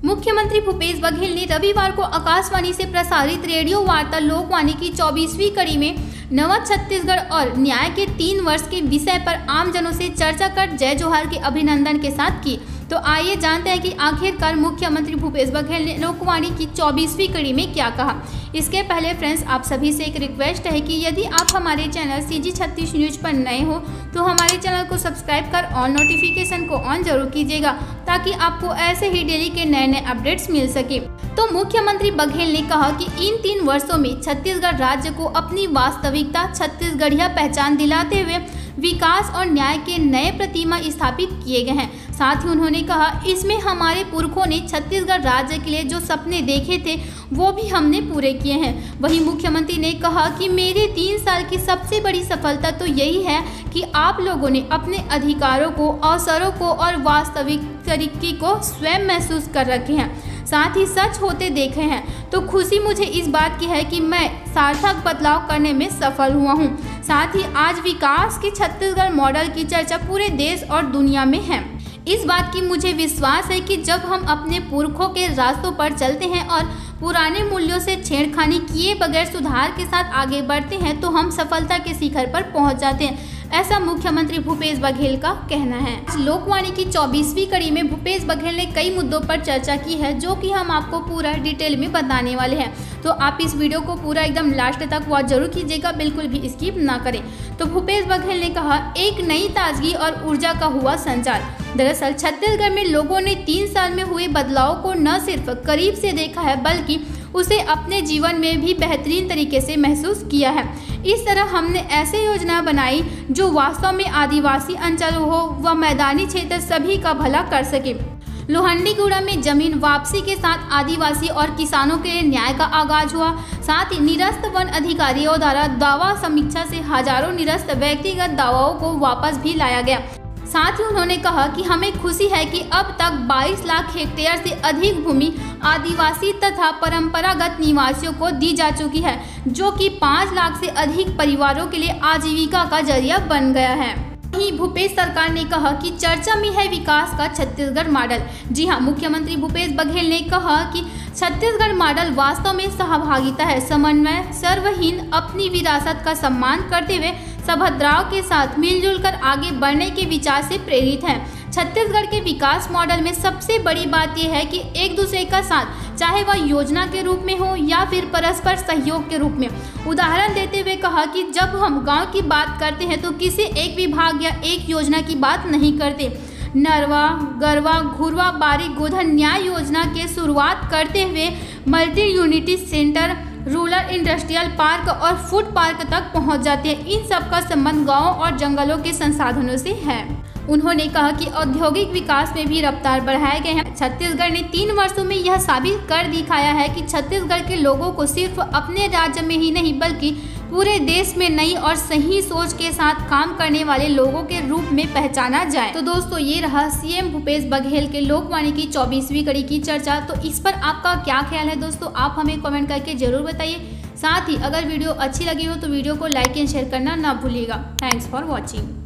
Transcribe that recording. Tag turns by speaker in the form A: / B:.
A: मुख्यमंत्री भूपेश बघेल ने रविवार को आकाशवाणी से प्रसारित रेडियो वार्ता लोकवाणी की 24वीं कड़ी में नव छत्तीसगढ़ और न्याय के 3 वर्ष के विषय पर आमजनों से चर्चा कर जय जोहार के अभिनंदन के साथ की। तो आइए जानते हैं कि आखिरकार मुख्यमंत्री भूपेश बघेल ने लोकवाणी की 24वीं कड़ी में क्या कहा। इसके पहले फ्रेंड्स, आप सभी से एक रिक्वेस्ट है कि यदि आप हमारे चैनल CG 36 न्यूज पर नए हो तो हमारे चैनल को सब्सक्राइब कर ऑल नोटिफिकेशन को ऑन जरूर कीजिएगा, ताकि आपको ऐसे ही डेली के नए अपडेट्स मिल सके। तो मुख्यमंत्री बघेल ने कहा कि इन 3 वर्षों में छत्तीसगढ़ राज्य को अपनी वास्तविकता छत्तीसगढ़िया पहचान दिलाते हुए विकास और न्याय के नए प्रतिमा स्थापित किए गए हैं। साथ ही उन्होंने कहा, इसमें हमारे पुरखों ने छत्तीसगढ़ राज्य के लिए जो सपने देखे थे वो भी हमने पूरे किए हैं। वहीं मुख्यमंत्री ने कहा कि मेरे 3 साल की सबसे बड़ी सफलता तो यही है कि आप लोगों ने अपने अधिकारों को, अवसरों को और वास्तविक तरीके को स्वयं महसूस कर रखे हैं, साथ ही सच होते देखे हैं। तो खुशी मुझे इस बात की है कि मैं सार्थक बदलाव करने में सफल हुआ हूं। साथ ही आज विकास के छत्तीसगढ़ मॉडल की चर्चा पूरे देश और दुनिया में है। इस बात की मुझे विश्वास है कि जब हम अपने पुरखों के रास्तों पर चलते हैं और पुराने मूल्यों से छेड़खानी किए बगैर सुधार के साथ आगे बढ़ते हैं तो हम सफलता के शिखर पर पहुंच जाते हैं, ऐसा मुख्यमंत्री भूपेश बघेल का कहना है। लोकवाणी की 24वीं कड़ी में भूपेश बघेल ने कई मुद्दों पर चर्चा की है, जो कि हम आपको पूरा डिटेल में बताने वाले हैं। तो आप इस वीडियो को पूरा एकदम लास्ट तक वॉच जरूर कीजिएगा, बिल्कुल भी स्किप ना करें। तो भूपेश बघेल ने कहा, एक नई ताजगी और ऊर्जा का हुआ संचार। दरअसल छत्तीसगढ़ में लोगों ने 3 साल में हुए बदलाव को न सिर्फ करीब से देखा है, बल्कि उसे अपने जीवन में भी बेहतरीन तरीके से महसूस किया है। इस तरह हमने ऐसे योजना बनाई जो वास्तव में आदिवासी अंचलों हो व मैदानी क्षेत्र सभी का भला कर सके। लोहंडीगुड़ा में जमीन वापसी के साथ आदिवासी और किसानों के लिए न्याय का आगाज हुआ। साथ ही निरस्त वन अधिकारियों द्वारा दावा समीक्षा से हजारों निरस्त व्यक्तिगत दावाओं को वापस भी लाया गया। साथ ही उन्होंने कहा कि हमें खुशी है कि अब तक 22 लाख हेक्टेयर से अधिक भूमि आदिवासी तथा परंपरागत निवासियों को दी जा चुकी है, जो कि 5 लाख से अधिक परिवारों के लिए आजीविका का जरिया बन गया है। वहीं भूपेश सरकार ने कहा कि चर्चा में है विकास का छत्तीसगढ़ मॉडल। जी हां, मुख्यमंत्री भूपेश बघेल ने कहा कि छत्तीसगढ़ मॉडल वास्तव में सहभागिता है, समन्वय, सर्वहीन, अपनी विरासत का सम्मान करते हुए सभद्राव के साथ मिलजुल कर आगे बढ़ने के विचार से प्रेरित है। छत्तीसगढ़ के विकास मॉडल में सबसे बड़ी बात यह है कि एक दूसरे का साथ, चाहे वह योजना के रूप में हो या फिर परस्पर सहयोग के रूप में। उदाहरण देते हुए कहा कि जब हम गांव की बात करते हैं तो किसी एक विभाग या एक योजना की बात नहीं करते। नरवा, गरवा, घुरवा, बारी, गोधन न्याय योजना के शुरुआत करते हुए multi unity centre, rural industrial park और फूड पार्क तक पहुंच जाते हैं। इन सब का संबंध गाँव और जंगलों के संसाधनों से है। उन्होंने कहा कि औद्योगिक विकास में भी रफ्तार बढ़ाए गए हैं। छत्तीसगढ़ ने 3 वर्षों में यह साबित कर दिखाया है कि छत्तीसगढ़ के लोगों को सिर्फ अपने राज्य में ही नहीं बल्कि पूरे देश में नई और सही सोच के साथ काम करने वाले लोगों के रूप में पहचाना जाए। तो दोस्तों, ये रहा CM भूपेश बघेल के लोकवाणी की 24वीं कड़ी की चर्चा। तो इस पर आपका क्या ख्याल है दोस्तों, आप हमें कमेंट करके जरूर बताइए। साथ ही अगर वीडियो अच्छी लगी हो तो वीडियो को लाइक एंड शेयर करना ना भूलिएगा। Thanks for watching.